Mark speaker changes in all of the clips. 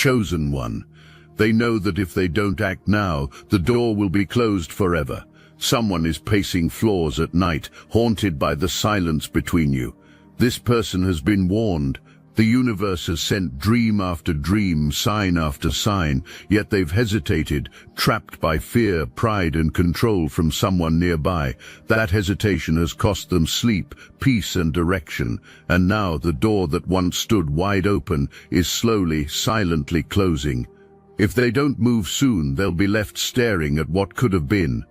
Speaker 1: chosen one. They know that if they don't act now, the door will be closed forever. Someone is pacing floors at night, haunted by the silence between you. This person has been warned. The universe has sent dream after dream, sign after sign, yet they've hesitated, trapped by fear, pride and control from someone nearby. That hesitation has cost them sleep, peace and direction, and now the door that once stood wide open is slowly, silently closing. If they don't move soon, they'll be left staring at what could have been.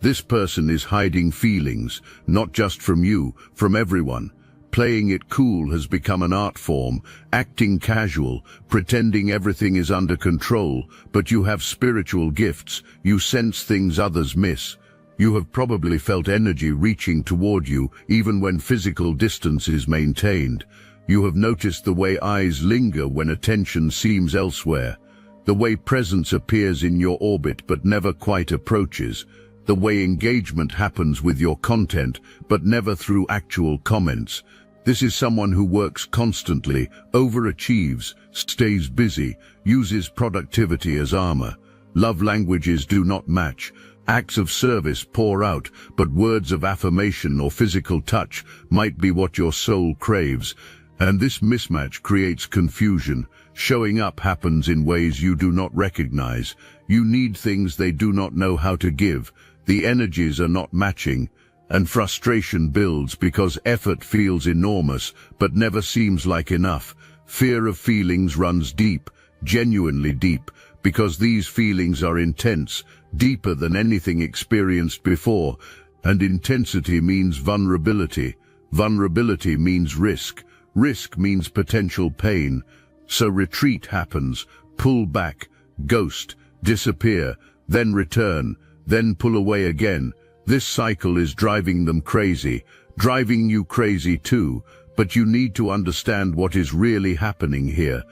Speaker 1: This person is hiding feelings, not just from you, from everyone. Playing it cool has become an art form, acting casual, pretending everything is under control, but you have spiritual gifts, you sense things others miss. You have probably felt energy reaching toward you, even when physical distance is maintained. You have noticed the way eyes linger when attention seems elsewhere, the way presence appears in your orbit but never quite approaches, the way engagement happens with your content but never through actual comments. This is someone who works constantly, overachieves, stays busy, uses productivity as armor. Love languages do not match. Acts of service pour out, but words of affirmation or physical touch might be what your soul craves. And this mismatch creates confusion. Showing up happens in ways you do not recognize. You need things they do not know how to give. The energies are not matching. And frustration builds because effort feels enormous but never seems like enough. Fear of feelings runs deep, genuinely deep, because these feelings are intense, deeper than anything experienced before. And intensity means vulnerability. Vulnerability means risk. Risk means potential pain. So retreat happens, pull back, ghost, disappear, then return, then pull away again. This cycle is driving them crazy, driving you crazy too, but you need to understand what is really happening here.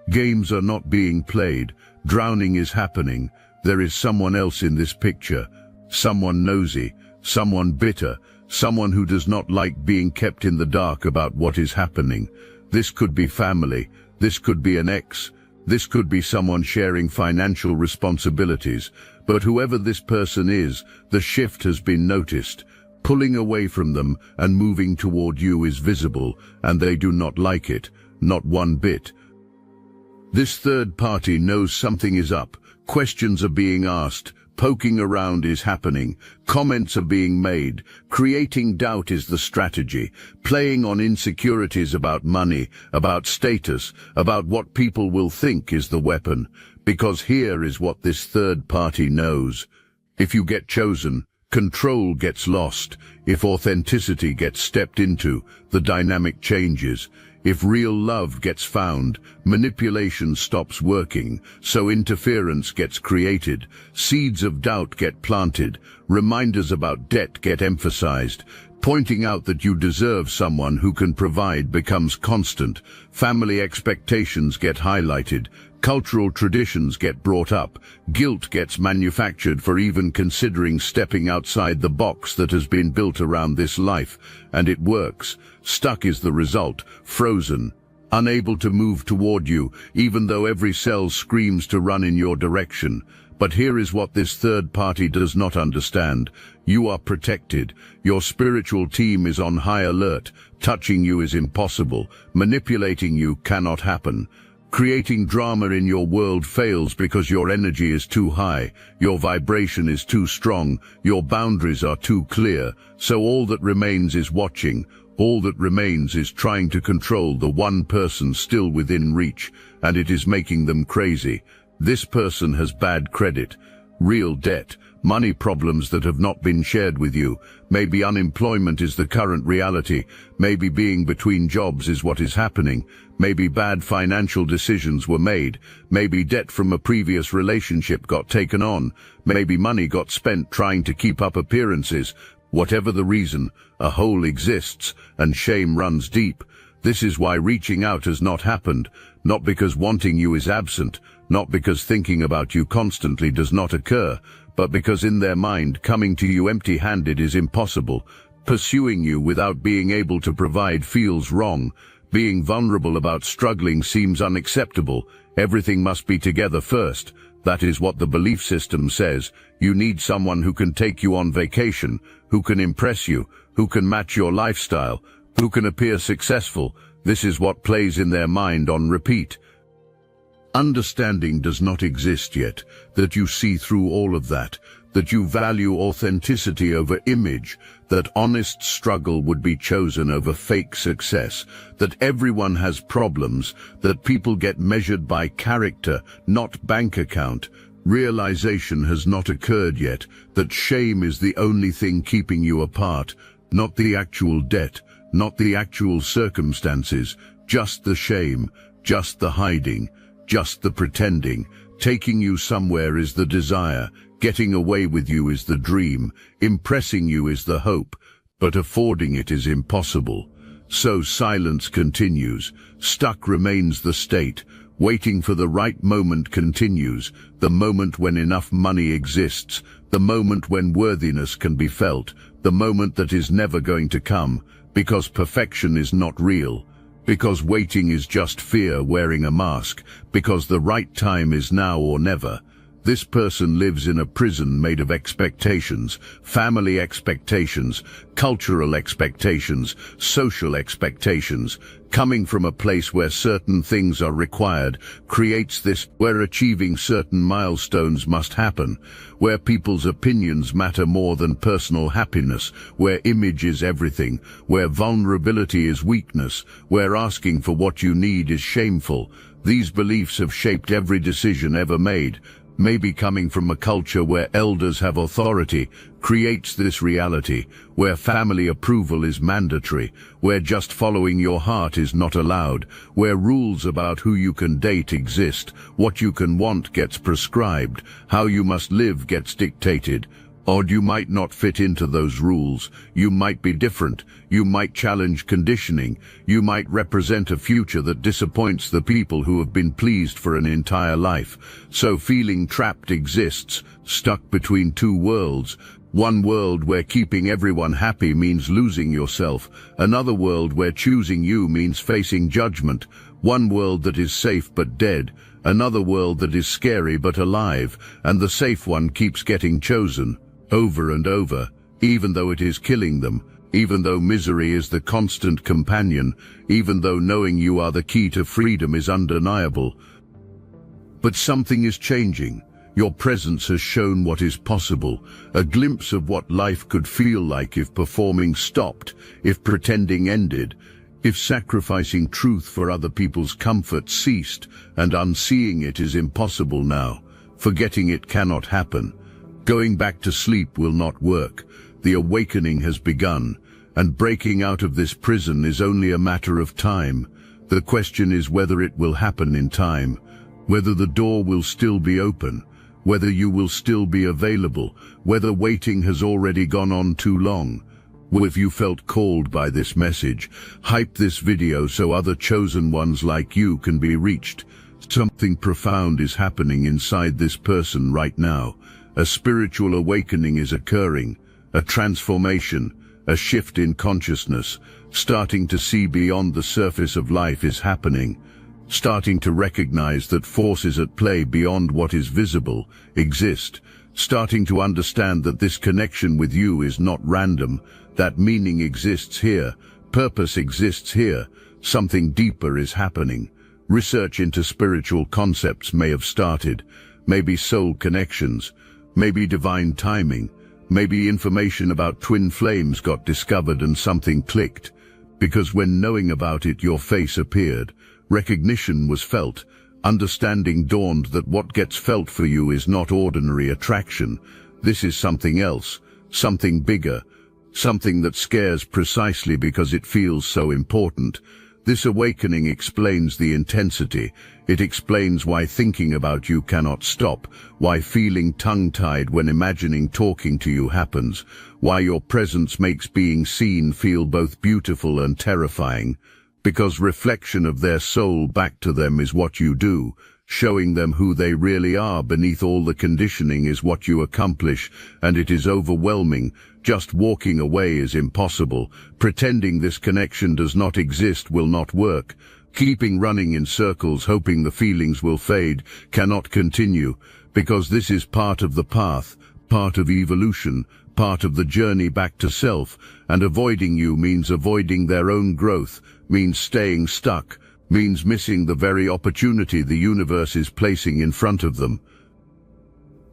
Speaker 1: Games are not being played, drowning is happening. There is someone else in this picture, someone nosy, someone bitter, someone who does not like being kept in the dark about what is happening. This could be family, this could be an ex, this could be someone sharing financial responsibilities. But whoever this person is, the shift has been noticed. Pulling away from them and moving toward you is visible, and they do not like it, not one bit. This third party knows something is up. Questions are being asked. Poking around is happening. Comments are being made. Creating doubt is the strategy. Playing on insecurities about money, about status, about what people will think is the weapon. Because here is what this third party knows. If you get chosen, control gets lost. If authenticity gets stepped into, the dynamic changes. If real love gets found, manipulation stops working, so interference gets created, seeds of doubt get planted, reminders about debt get emphasized, pointing out that you deserve someone who can provide becomes constant, family expectations get highlighted, cultural traditions get brought up, guilt gets manufactured for even considering stepping outside the box that has been built around this life, and it works. Stuck is the result, frozen, unable to move toward you, even though every cell screams to run in your direction. But here is what this third party does not understand. You are protected. Your spiritual team is on high alert. Touching you is impossible. Manipulating you cannot happen. Creating drama in your world fails because your energy is too high, your vibration is too strong, your boundaries are too clear, so all that remains is watching, all that remains is trying to control the one person still within reach, and it is making them crazy. This person has bad credit, real debt, money problems that have not been shared with you. Maybe unemployment is the current reality. Maybe being between jobs is what is happening. Maybe bad financial decisions were made. Maybe debt from a previous relationship got taken on. Maybe money got spent trying to keep up appearances. Whatever the reason, a hole exists and shame runs deep. This is why reaching out has not happened, not because wanting you is absent, not because thinking about you constantly does not occur, but because in their mind coming to you empty-handed is impossible. Pursuing you without being able to provide feels wrong. Being vulnerable about struggling seems unacceptable. Everything must be together first. That is what the belief system says. You need someone who can take you on vacation, who can impress you, who can match your lifestyle, who can appear successful. This is what plays in their mind on repeat. Understanding does not exist yet, that you see through all of that, that you value authenticity over image, that honest struggle would be chosen over fake success, that everyone has problems, that people get measured by character, not bank account. Realization has not occurred yet, that shame is the only thing keeping you apart, not the actual debt, not the actual circumstances, just the shame, just the hiding, just the pretending. Taking you somewhere is the desire, getting away with you is the dream, impressing you is the hope, but affording it is impossible. So silence continues, stuck remains the state, waiting for the right moment continues, the moment when enough money exists, the moment when worthiness can be felt, the moment that is never going to come, because perfection is not real. Because waiting is just fear wearing a mask, because the right time is now or never. This person lives in a prison made of expectations, family expectations, cultural expectations, social expectations. Coming from a place where certain things are required creates this, where achieving certain milestones must happen, where people's opinions matter more than personal happiness, where image is everything, where vulnerability is weakness, where asking for what you need is shameful. These beliefs have shaped every decision ever made. Maybe coming from a culture where elders have authority creates this reality, where family approval is mandatory, where just following your heart is not allowed, where rules about who you can date exist, what you can want gets prescribed, how you must live gets dictated. Or you might not fit into those rules. You might be different. You might challenge conditioning. You might represent a future that disappoints the people who have been pleased for an entire life. So feeling trapped exists, stuck between two worlds. One world where keeping everyone happy means losing yourself. Another world where choosing you means facing judgment. One world that is safe but dead. Another world that is scary but alive. And the safe one keeps getting chosen. Over and over, even though it is killing them, even though misery is the constant companion, even though knowing you are the key to freedom is undeniable. But something is changing. Your presence has shown what is possible, a glimpse of what life could feel like if performing stopped, if pretending ended, if sacrificing truth for other people's comfort ceased, and unseeing it is impossible now. Forgetting it cannot happen. Going back to sleep will not work. The awakening has begun, and breaking out of this prison is only a matter of time. The question is whether it will happen in time, whether the door will still be open, whether you will still be available, whether waiting has already gone on too long. If you felt called by this message, hype this video so other chosen ones like you can be reached. Something profound is happening inside this person right now. A spiritual awakening is occurring, a transformation, a shift in consciousness. Starting to see beyond the surface of life is happening. Starting to recognize that forces at play beyond what is visible exist. Starting to understand that this connection with you is not random, that meaning exists here, purpose exists here, something deeper is happening. Research into spiritual concepts may have started, maybe soul connections, maybe divine timing, maybe information about twin flames got discovered and something clicked. Because when knowing about it your face appeared, recognition was felt, understanding dawned that what gets felt for you is not ordinary attraction. This is something else, something bigger, something that scares precisely because it feels so important. This awakening explains the intensity. It explains why thinking about you cannot stop, why feeling tongue-tied when imagining talking to you happens, why your presence makes being seen feel both beautiful and terrifying. Because reflection of their soul back to them is what you do. Showing them who they really are beneath all the conditioning is what you accomplish, and it is overwhelming. Just walking away is impossible. Pretending this connection does not exist will not work. Keeping running in circles hoping the feelings will fade cannot continue, because this is part of the path, part of evolution, part of the journey back to self, and avoiding you means avoiding their own growth, means staying stuck, means missing the very opportunity the universe is placing in front of them.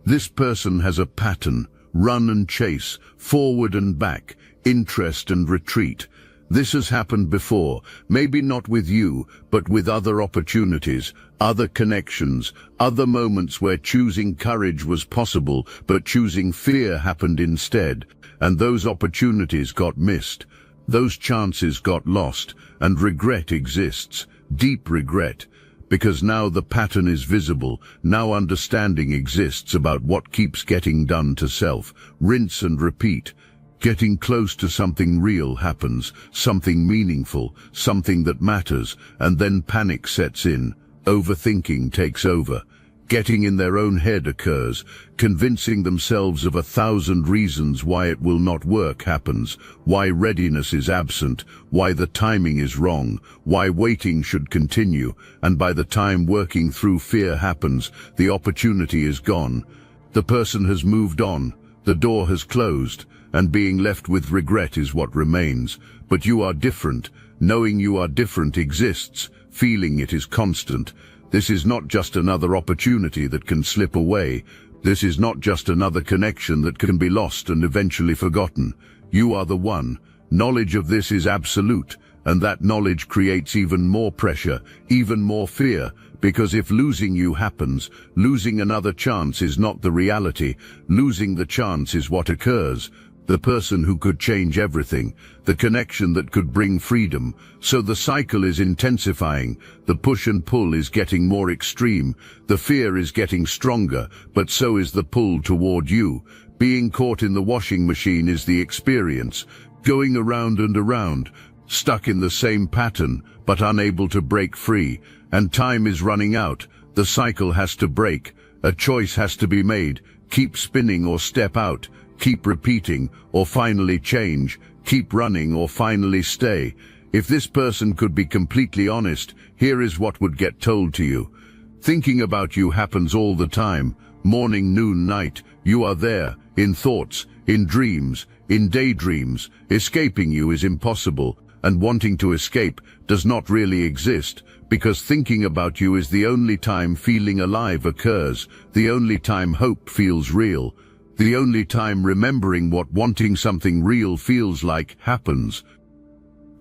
Speaker 1: This person has a pattern: run and chase, forward and back, interest and retreat. This has happened before, maybe not with you, but with other opportunities, other connections, other moments where choosing courage was possible, but choosing fear happened instead, and those opportunities got missed. Those chances got lost, and regret exists, deep regret, because now the pattern is visible, now understanding exists about what keeps getting done to self. Rinse and repeat. Getting close to something real happens, something meaningful, something that matters, and then panic sets in. Overthinking takes over. Getting in their own head occurs. Convincing themselves of 1,000 reasons why it will not work happens, why readiness is absent, why the timing is wrong, why waiting should continue, and by the time working through fear happens, the opportunity is gone. The person has moved on, the door has closed, and being left with regret is what remains. But you are different. Knowing you are different exists. Feeling it is constant. This is not just another opportunity that can slip away. This is not just another connection that can be lost and eventually forgotten. You are the one. Knowledge of this is absolute, and that knowledge creates even more pressure, even more fear, because if losing you happens, losing another chance is not the reality. Losing the chance is what occurs. The person who could change everything, the connection that could bring freedom. So the cycle is intensifying, the push and pull is getting more extreme, the fear is getting stronger, but so is the pull toward you. Being caught in the washing machine is the experience, going around and around, stuck in the same pattern, but unable to break free, and time is running out. The cycle has to break, a choice has to be made, keep spinning or step out. Keep repeating, or finally change. Keep running, or finally stay. If this person could be completely honest, here is what would get told to you. Thinking about you happens all the time. Morning, noon, night. You are there, in thoughts, in dreams, in daydreams. Escaping you is impossible, and wanting to escape does not really exist, because thinking about you is the only time feeling alive occurs, the only time hope feels real. The only time remembering what wanting something real feels like happens.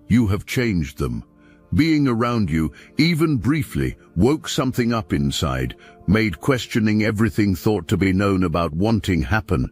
Speaker 1: You have changed them. Being around you, even briefly, woke something up inside, made questioning everything thought to be known about wanting happen,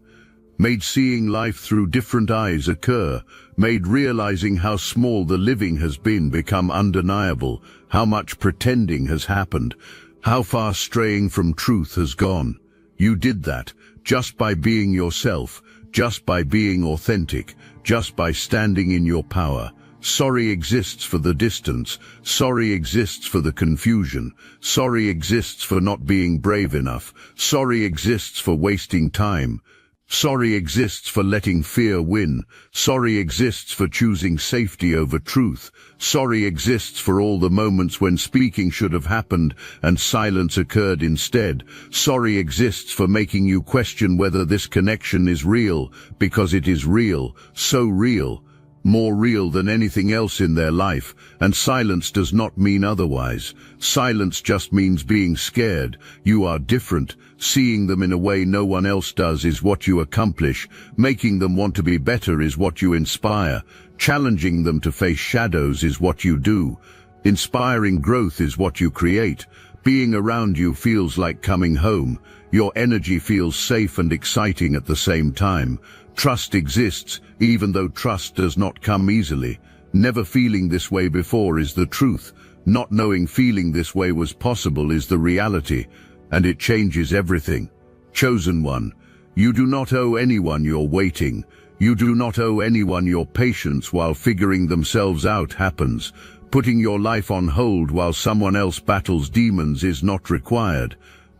Speaker 1: made seeing life through different eyes occur, made realizing how small the living has been become undeniable, how much pretending has happened, how far straying from truth has gone. You did that. Just by being yourself, just by being authentic, just by standing in your power. Sorry exists for the distance, sorry exists for the confusion, sorry exists for not being brave enough, sorry exists for wasting time. Sorry exists for letting fear win. Sorry exists for choosing safety over truth. Sorry exists for all the moments when speaking should have happened and silence occurred instead. Sorry exists for making you question whether this connection is real, because it is real, so real. More real than anything else in their life, and silence does not mean otherwise. Silence just means being scared. You are different. Seeing them in a way no one else does is what you accomplish. Making them want to be better is what you inspire. Challenging them to face shadows is what you do. Inspiring growth is what you create. Being around you feels like coming home. Your energy feels safe and exciting at the same time. Trust exists, even though trust does not come easily. Never feeling this way before is the truth. Not knowing feeling this way was possible is the reality, and it changes everything. Chosen one, you do not owe anyone your waiting. You do not owe anyone your patience while figuring themselves out happens, Putting your life on hold while someone else battles demons is not required.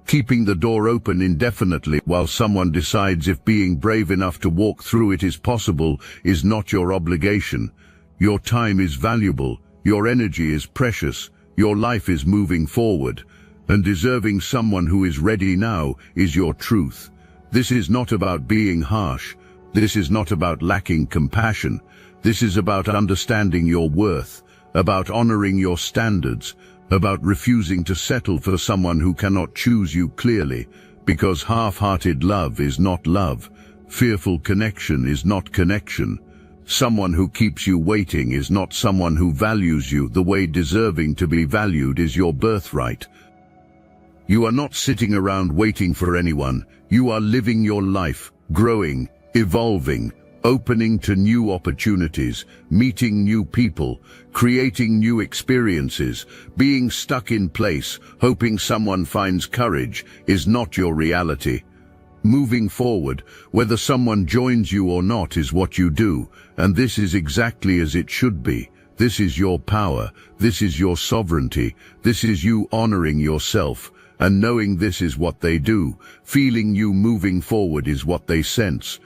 Speaker 1: Keeping the door open indefinitely while someone decides if being brave enough to walk through it is possible is not your obligation. Your time is valuable, your energy is precious, your life is moving forward, and deserving someone who is ready now is your truth. This is not about being harsh. This is not about lacking compassion. This is about understanding your worth, about honoring your standards, about refusing to settle for someone who cannot choose you clearly, because half-hearted love is not love. Fearful connection is not connection. Someone who keeps you waiting is not someone who values you the way deserving to be valued is your birthright. You are not sitting around waiting for anyone. You are living your life, growing, evolving, opening to new opportunities, meeting new people, creating new experiences. Being stuck in place, hoping someone finds courage, is not your reality. Moving forward, whether someone joins you or not, is what you do, and this is exactly as it should be. This is your power, this is your sovereignty, this is you honoring yourself, and knowing this is what they do. Feeling you moving forward is what they sense.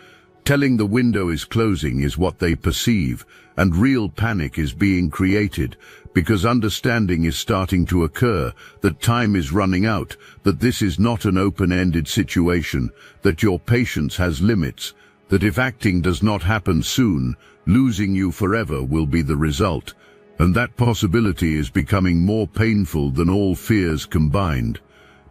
Speaker 1: Telling the window is closing is what they perceive, and real panic is being created, because understanding is starting to occur, that time is running out, that this is not an open-ended situation, that your patience has limits, that if acting does not happen soon, losing you forever will be the result, and that possibility is becoming more painful than all fears combined.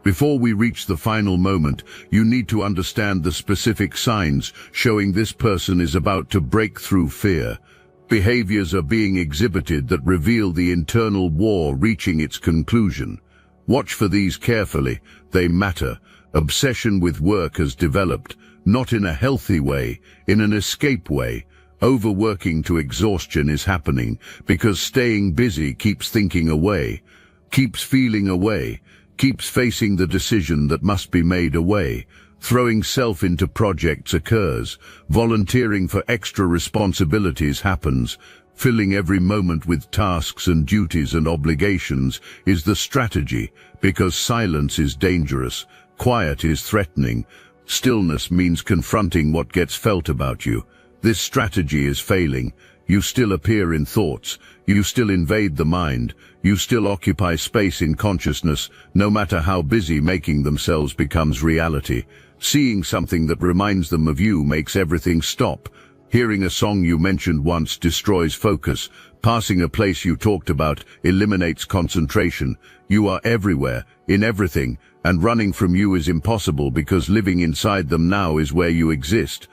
Speaker 1: Before we reach the final moment, you need to understand the specific signs showing this person is about to break through fear. Behaviors are being exhibited that reveal the internal war reaching its conclusion. Watch for these carefully. They matter. Obsession with work has developed, not in a healthy way, in an escape way. Overworking to exhaustion is happening because staying busy keeps thinking away, keeps feeling away, keeps facing the decision that must be made away. Throwing self into projects occurs. Volunteering for extra responsibilities happens. Filling every moment with tasks and duties and obligations is the strategy, because silence is dangerous, quiet is threatening, stillness means confronting what gets felt about you. This strategy is failing. You still appear in thoughts, you still invade the mind, you still occupy space in consciousness, no matter how busy making themselves becomes reality. Seeing something that reminds them of you makes everything stop. Hearing a song you mentioned once destroys focus. Passing a place you talked about eliminates concentration. You are everywhere, in everything, and running from you is impossible because living inside them now is where you exist.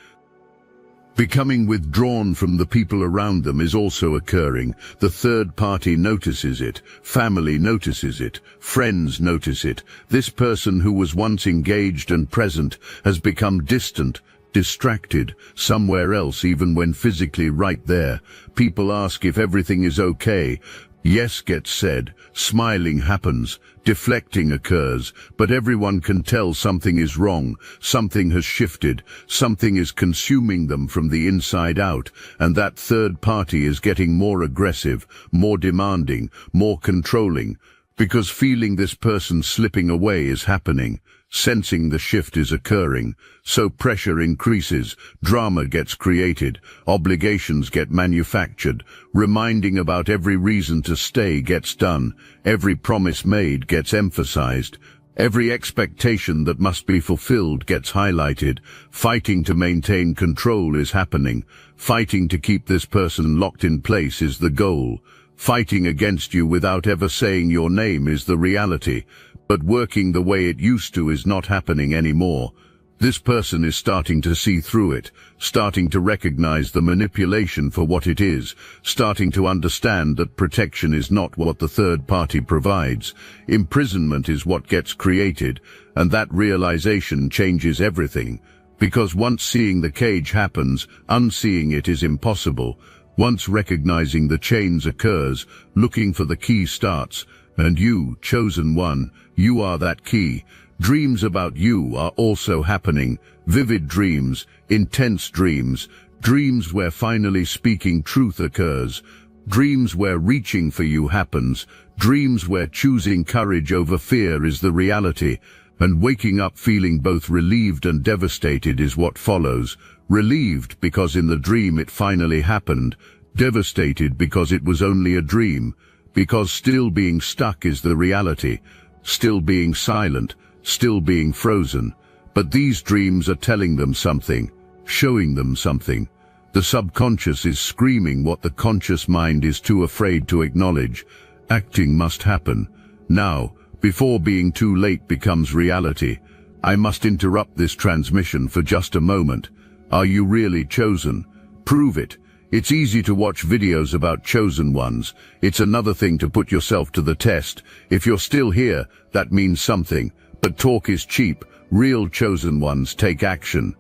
Speaker 1: Becoming withdrawn from the people around them is also occurring. The third party notices it, family notices it, friends notice it. This person who was once engaged and present has become distant, distracted, somewhere else even when physically right there. People ask if everything is okay. Yes gets said, smiling happens, deflecting occurs, but everyone can tell something is wrong, something has shifted, something is consuming them from the inside out, and that third party is getting more aggressive, more demanding, more controlling, because feeling this person slipping away is happening. Sensing the shift is occurring, so pressure increases, drama gets created, obligations get manufactured, reminding about every reason to stay gets done, every promise made gets emphasized, every expectation that must be fulfilled gets highlighted. Fighting to maintain control is happening, fighting to keep this person locked in place is the goal. Fighting against you without ever saying your name is the reality, but working the way it used to is not happening anymore. This person is starting to see through it, starting to recognize the manipulation for what it is, starting to understand that protection is not what the third party provides. Imprisonment is what gets created, and that realization changes everything. Because once seeing the cage happens, unseeing it is impossible. Once recognizing the chains occurs, looking for the key starts, and you, chosen one, you are that key. Dreams about you are also happening, vivid dreams, intense dreams, dreams where finally speaking truth occurs. dreams where reaching for you happens, dreams where choosing courage over fear is the reality, and waking up feeling both relieved and devastated is what follows. Relieved because in the dream it finally happened, devastated because it was only a dream, because still being stuck is the reality, still being silent, still being frozen. But these dreams are telling them something, showing them something. The subconscious is screaming what the conscious mind is too afraid to acknowledge. Acting must happen. Now, before being too late becomes reality. I must interrupt this transmission for just a moment. Are you really chosen? Prove it. It's easy to watch videos about chosen ones. It's another thing to put yourself to the test. If you're still here, that means something. But talk is cheap. Real chosen ones take action.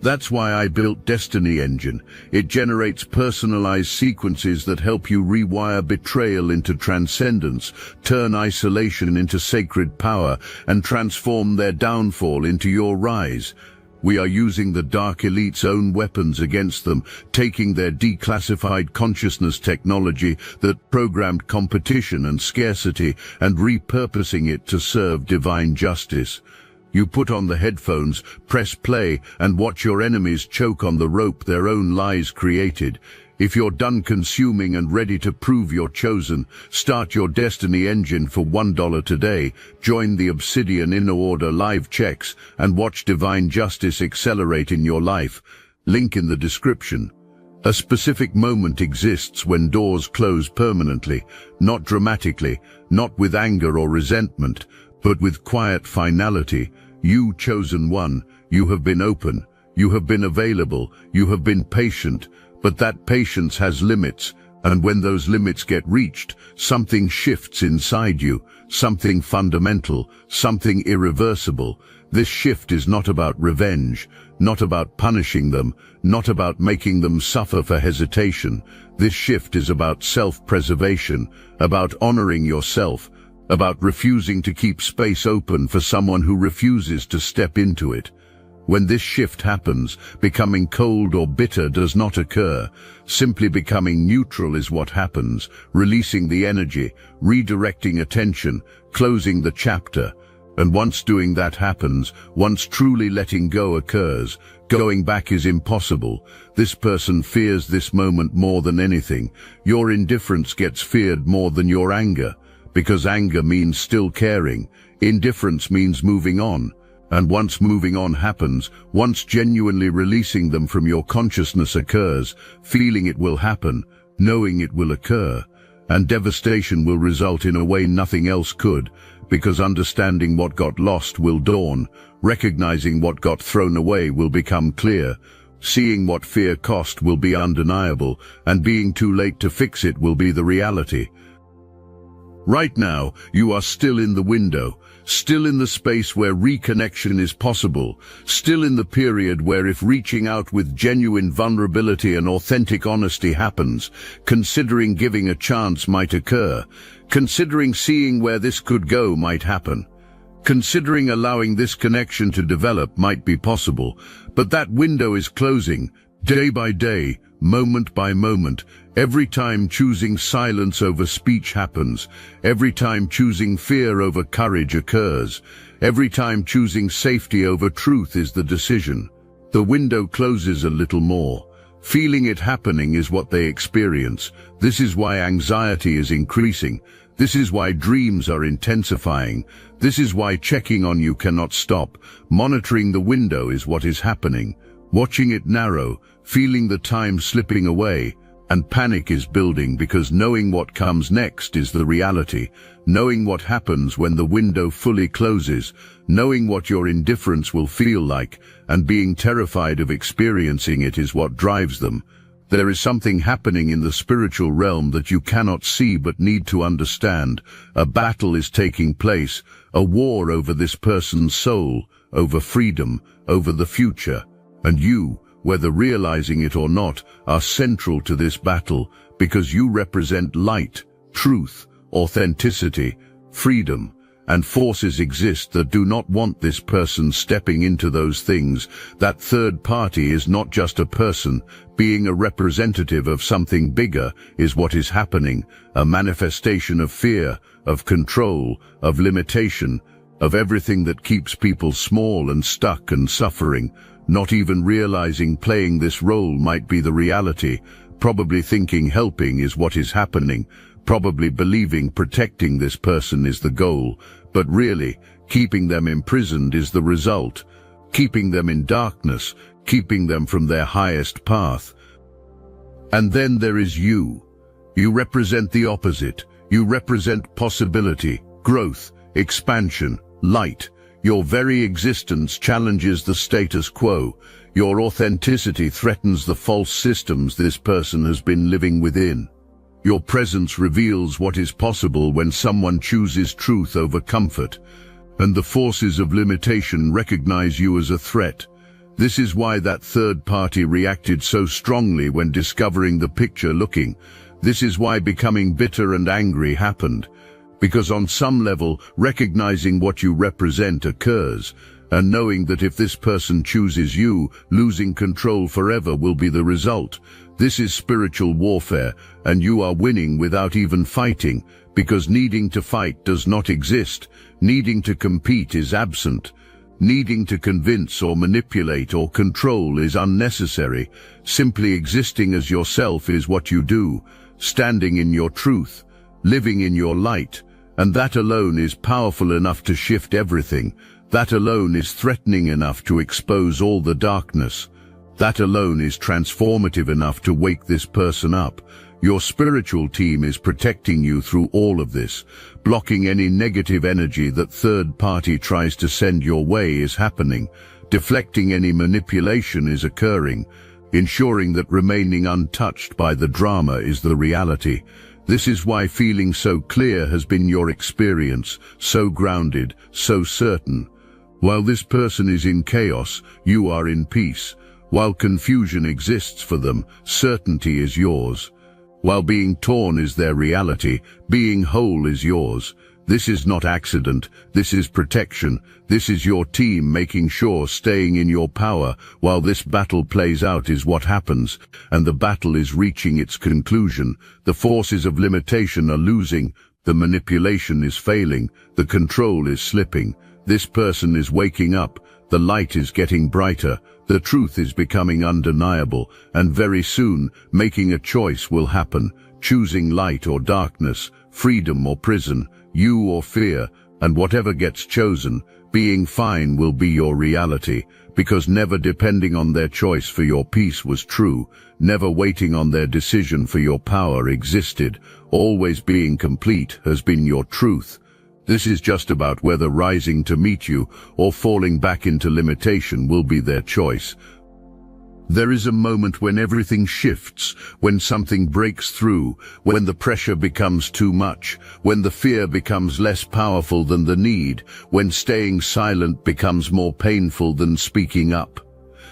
Speaker 1: That's why I built Destiny Engine. It generates personalized sequences that help you rewire betrayal into transcendence, turn isolation into sacred power, and transform their downfall into your rise. We are using the Dark Elite's own weapons against them, taking their declassified consciousness technology that programmed competition and scarcity and repurposing it to serve divine justice. You put on the headphones, press play, and watch your enemies choke on the rope their own lies created. If you're done consuming and ready to prove you're chosen, start your Destiny Engine for $1 today, join the Obsidian Inner Order live checks, and watch divine justice accelerate in your life. Link in the description. A specific moment exists when doors close permanently, not dramatically, not with anger or resentment, but with quiet finality. You, chosen one, you have been open, you have been available, you have been patient, but that patience has limits, and when those limits get reached, something shifts inside you, something fundamental, something irreversible. This shift is not about revenge, not about punishing them, not about making them suffer for hesitation. This shift is about self-preservation, about honoring yourself, about refusing to keep space open for someone who refuses to step into it. When this shift happens, becoming cold or bitter does not occur. Simply becoming neutral is what happens, releasing the energy, redirecting attention, closing the chapter. And once doing that happens, once truly letting go occurs, going back is impossible. This person fears this moment more than anything. Your indifference gets feared more than your anger, because anger means still caring. Indifference means moving on. And once moving on happens, once genuinely releasing them from your consciousness occurs, feeling it will happen, knowing it will occur, and devastation will result in a way nothing else could, because understanding what got lost will dawn, recognizing what got thrown away will become clear, seeing what fear cost will be undeniable, and being too late to fix it will be the reality. Right now, you are still in the window, still in the space where reconnection is possible, still in the period where if reaching out with genuine vulnerability and authentic honesty happens, considering giving a chance might occur, considering seeing where this could go might happen, considering allowing this connection to develop might be possible, but that window is closing, day by day, moment by moment. Every time choosing silence over speech happens, every time choosing fear over courage occurs, every time choosing safety over truth is the decision. The window closes a little more. Feeling it happening is what they experience. This is why anxiety is increasing. This is why dreams are intensifying. This is why checking on you cannot stop. Monitoring the window is what is happening. Watching it narrow, feeling the time slipping away, and panic is building because knowing what comes next is the reality, knowing what happens when the window fully closes, knowing what your indifference will feel like, and being terrified of experiencing it is what drives them. There is something happening in the spiritual realm that you cannot see but need to understand. A battle is taking place, a war over this person's soul, over freedom, over the future, and you, whether realizing it or not, are central to this battle because you represent light, truth, authenticity, freedom, and forces exist that do not want this person stepping into those things. That third party is not just a person. Being a representative of something bigger is what is happening, a manifestation of fear, of control, of limitation, of everything that keeps people small and stuck and suffering, not even realizing playing this role might be the reality, probably thinking helping is what is happening, probably believing protecting this person is the goal, but really, keeping them imprisoned is the result, keeping them in darkness, keeping them from their highest path. And then there is you. You represent the opposite. You represent possibility, growth, expansion, light. Your very existence challenges the status quo. Your authenticity threatens the false systems this person has been living within. Your presence reveals what is possible when someone chooses truth over comfort, and the forces of limitation recognize you as a threat. This is why that third party reacted so strongly when discovering the picture looking. This is why becoming bitter and angry happened. Because on some level, recognizing what you represent occurs, and knowing that if this person chooses you, losing control forever will be the result. This is spiritual warfare, and you are winning without even fighting, because needing to fight does not exist. Needing to compete is absent. Needing to convince or manipulate or control is unnecessary. Simply existing as yourself is what you do, standing in your truth, living in your light, and that alone is powerful enough to shift everything. That alone is threatening enough to expose all the darkness. That alone is transformative enough to wake this person up. Your spiritual team is protecting you through all of this. Blocking any negative energy that third party tries to send your way is happening. Deflecting any manipulation is occurring. Ensuring that remaining untouched by the drama is the reality. This is why feeling so clear has been your experience, so grounded, so certain. While this person is in chaos, you are in peace. While confusion exists for them, certainty is yours. While being torn is their reality, being whole is yours. This is not accident, this is protection. This is your team making sure staying in your power while this battle plays out is what happens, and the battle is reaching its conclusion. The forces of limitation are losing, the manipulation is failing, the control is slipping. This person is waking up, the light is getting brighter, the truth is becoming undeniable, and very soon, making a choice will happen, choosing light or darkness, freedom or prison, you or fear, and whatever gets chosen, being fine will be your reality, because never depending on their choice for your peace was true, never waiting on their decision for your power existed, always being complete has been your truth. This is just about whether rising to meet you or falling back into limitation will be their choice. There is a moment when everything shifts, when something breaks through, when the pressure becomes too much, when the fear becomes less powerful than the need, when staying silent becomes more painful than speaking up.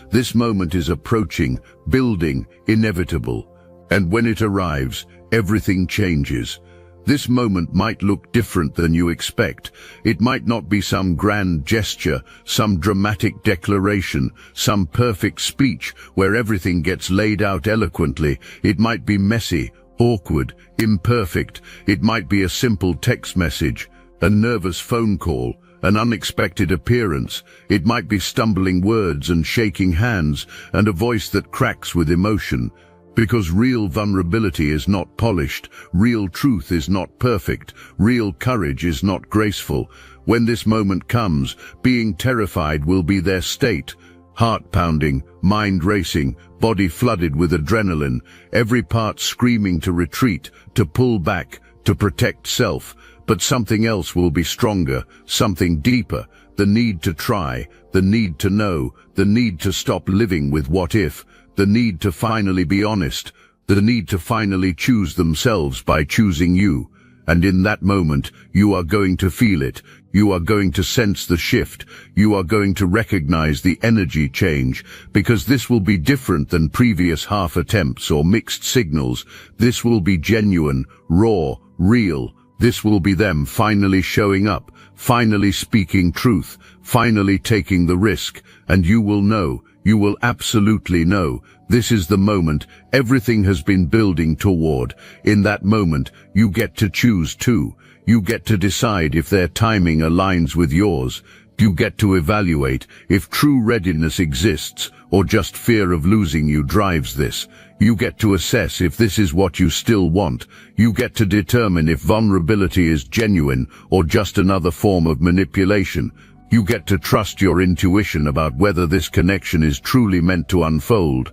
Speaker 1: This moment is approaching, building, inevitable. And when it arrives, everything changes. This moment might look different than you expect. It might not be some grand gesture, some dramatic declaration, some perfect speech where everything gets laid out eloquently. It might be messy, awkward, imperfect. It might be a simple text message, a nervous phone call, an unexpected appearance. It might be stumbling words and shaking hands and a voice that cracks with emotion. Because real vulnerability is not polished, real truth is not perfect, real courage is not graceful. When this moment comes, being terrified will be their state. Heart pounding, mind racing, body flooded with adrenaline, every part screaming to retreat, to pull back, to protect self. But something else will be stronger, something deeper, the need to try, the need to know, the need to stop living with what if, the need to finally be honest, the need to finally choose themselves by choosing you. And in that moment, you are going to feel it. You are going to sense the shift. You are going to recognize the energy change, because this will be different than previous half attempts or mixed signals. This will be genuine, raw, real. This will be them finally showing up, finally speaking truth, finally taking the risk, and you will know, you will absolutely know, this is the moment everything has been building toward. In that moment, you get to choose too. You get to decide if their timing aligns with yours. You get to evaluate if true readiness exists or just fear of losing you drives this. You get to assess if this is what you still want. You get to determine if vulnerability is genuine or just another form of manipulation. You get to trust your intuition about whether this connection is truly meant to unfold.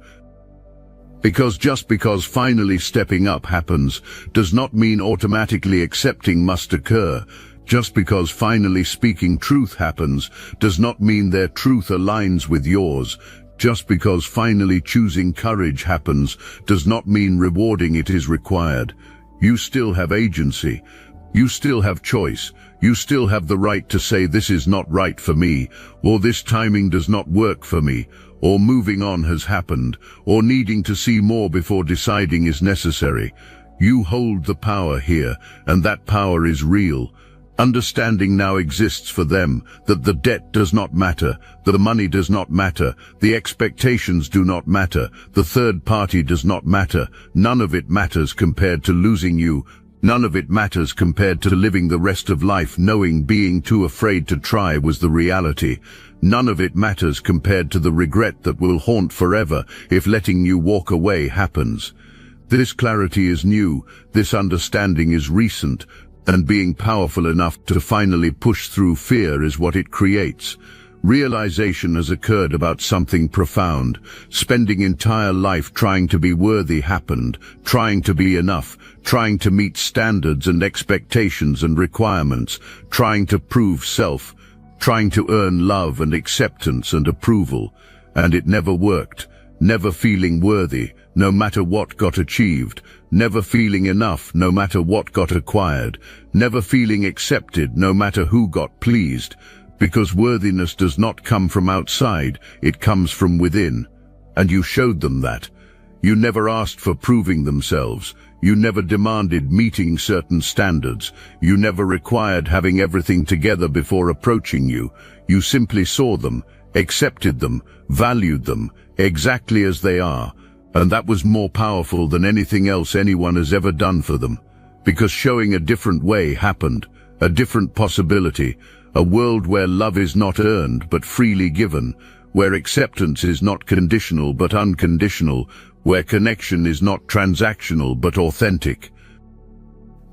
Speaker 1: Because just because finally stepping up happens does not mean automatically accepting must occur. Just because finally speaking truth happens does not mean their truth aligns with yours. Just because finally choosing courage happens does not mean rewarding it is required. You still have agency. You still have choice. You still have the right to say this is not right for me, or this timing does not work for me, or moving on has happened, or needing to see more before deciding is necessary. You hold the power here, and that power is real. Understanding now exists for them that the debt does not matter, the money does not matter, the expectations do not matter, the third party does not matter. None of it matters compared to losing you. None of it matters compared to living the rest of life knowing being too afraid to try was the reality. None of it matters compared to the regret that will haunt forever if letting you walk away happens. This clarity is new, this understanding is recent, and being powerful enough to finally push through fear is what it creates. Realization has occurred about something profound. Spending entire life trying to be worthy happened, trying to be enough, trying to meet standards and expectations and requirements, trying to prove self, trying to earn love and acceptance and approval. And it never worked. Never feeling worthy, no matter what got achieved. Never feeling enough, no matter what got acquired. Never feeling accepted, no matter who got pleased. Because worthiness does not come from outside, it comes from within. And you showed them that. You never asked for proving themselves. You never demanded meeting certain standards. You never required having everything together before approaching you. You simply saw them, accepted them, valued them, exactly as they are. And that was more powerful than anything else anyone has ever done for them. Because showing a different way happened, a different possibility, a world where love is not earned but freely given, where acceptance is not conditional but unconditional, where connection is not transactional but authentic.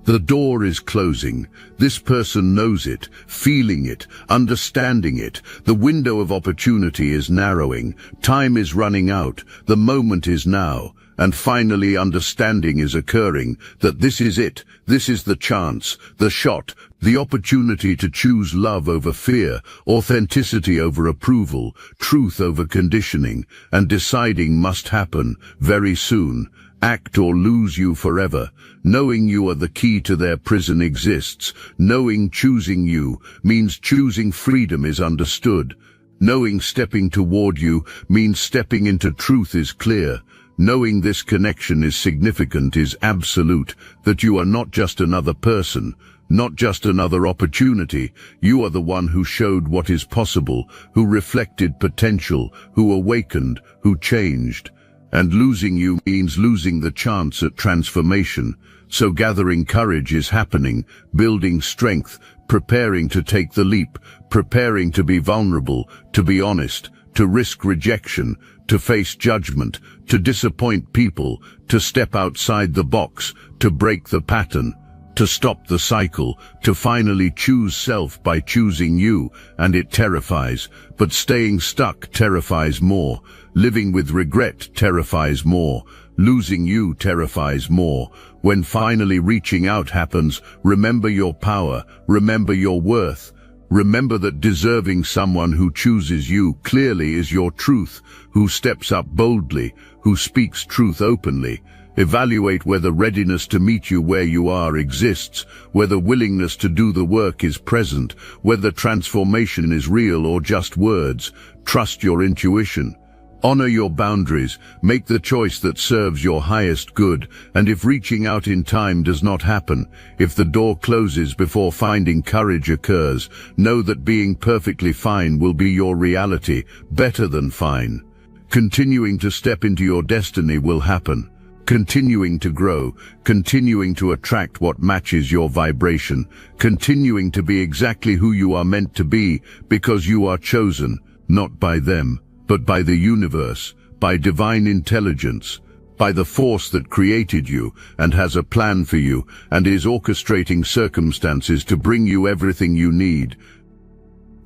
Speaker 1: The door is closing. This person knows it, feeling it, understanding it. The window of opportunity is narrowing. Time is running out. The moment is now. And finally understanding is occurring that this is it. This is the chance, the shot, the opportunity to choose love over fear, authenticity over approval, truth over conditioning, and deciding must happen very soon. Act or lose you forever. Knowing you are the key to their prison exists. Knowing choosing you means choosing freedom is understood. Knowing stepping toward you means stepping into truth is clear. Knowing this connection is significant is absolute, that you are not just another person, not just another opportunity. You are the one who showed what is possible, who reflected potential, who awakened, who changed. And losing you means losing the chance at transformation. So gathering courage is happening, building strength, preparing to take the leap, preparing to be vulnerable, to be honest, to risk rejection, to face judgment, to disappoint people, to step outside the box, to break the pattern, to stop the cycle, to finally choose self by choosing you. And it terrifies, but staying stuck terrifies more. Living with regret terrifies more. Losing you terrifies more. When finally reaching out happens, remember your power, remember your worth. Remember that deserving someone who chooses you clearly is your truth, who steps up boldly, who speaks truth openly. Evaluate whether readiness to meet you where you are exists, whether willingness to do the work is present, whether transformation is real or just words. Trust your intuition. Honor your boundaries, make the choice that serves your highest good, and if reaching out in time does not happen, if the door closes before finding courage occurs, know that being perfectly fine will be your reality, better than fine. Continuing to step into your destiny will happen. Continuing to grow, continuing to attract what matches your vibration, continuing to be exactly who you are meant to be, because you are chosen, not by them, but by the universe, by divine intelligence, by the force that created you and has a plan for you and is orchestrating circumstances to bring you everything you need.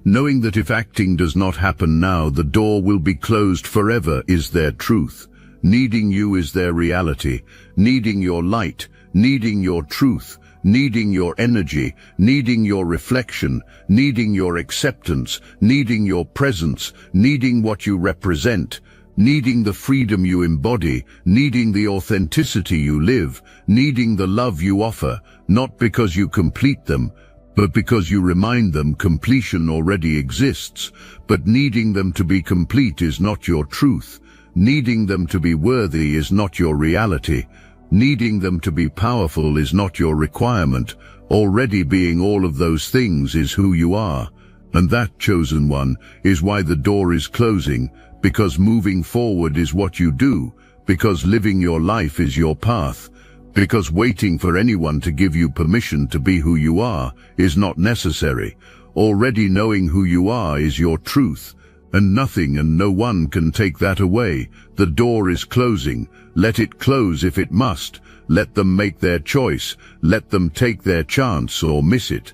Speaker 1: Knowing that if acting does not happen now, the door will be closed forever is their truth. Needing you is their reality, needing your light, needing your truth, needing your energy, needing your reflection, needing your acceptance, needing your presence, needing what you represent, needing the freedom you embody, needing the authenticity you live, needing the love you offer, not because you complete them, but because you remind them completion already exists. But needing them to be complete is not your truth. Needing them to be worthy is not your reality. Needing them to be powerful is not your requirement. Already being all of those things is who you are. And that, chosen one, is why the door is closing, because moving forward is what you do, because living your life is your path, because waiting for anyone to give you permission to be who you are is not necessary. Already knowing who you are is your truth, and nothing and no one can take that away. The door is closing. Let it close if it must. Let them make their choice. Let them take their chance or miss it.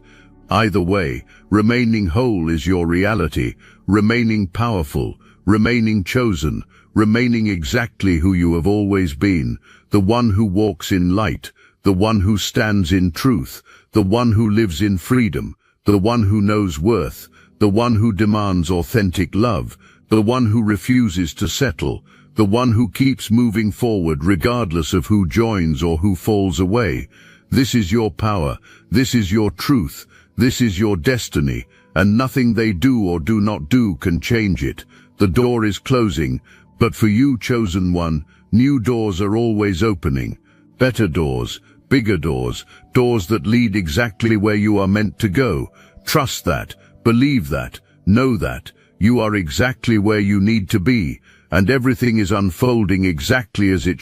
Speaker 1: Either way, remaining whole is your reality, remaining powerful, remaining chosen, remaining exactly who you have always been, the one who walks in light, the one who stands in truth, the one who lives in freedom, the one who knows worth, the one who demands authentic love, the one who refuses to settle, the one who keeps moving forward regardless of who joins or who falls away. This is your power, this is your truth, this is your destiny, and nothing they do or do not do can change it. The door is closing, but for you, chosen one, new doors are always opening. Better doors, bigger doors, doors that lead exactly where you are meant to go. Trust that. Believe that, know that, you are exactly where you need to be, and everything is unfolding exactly as it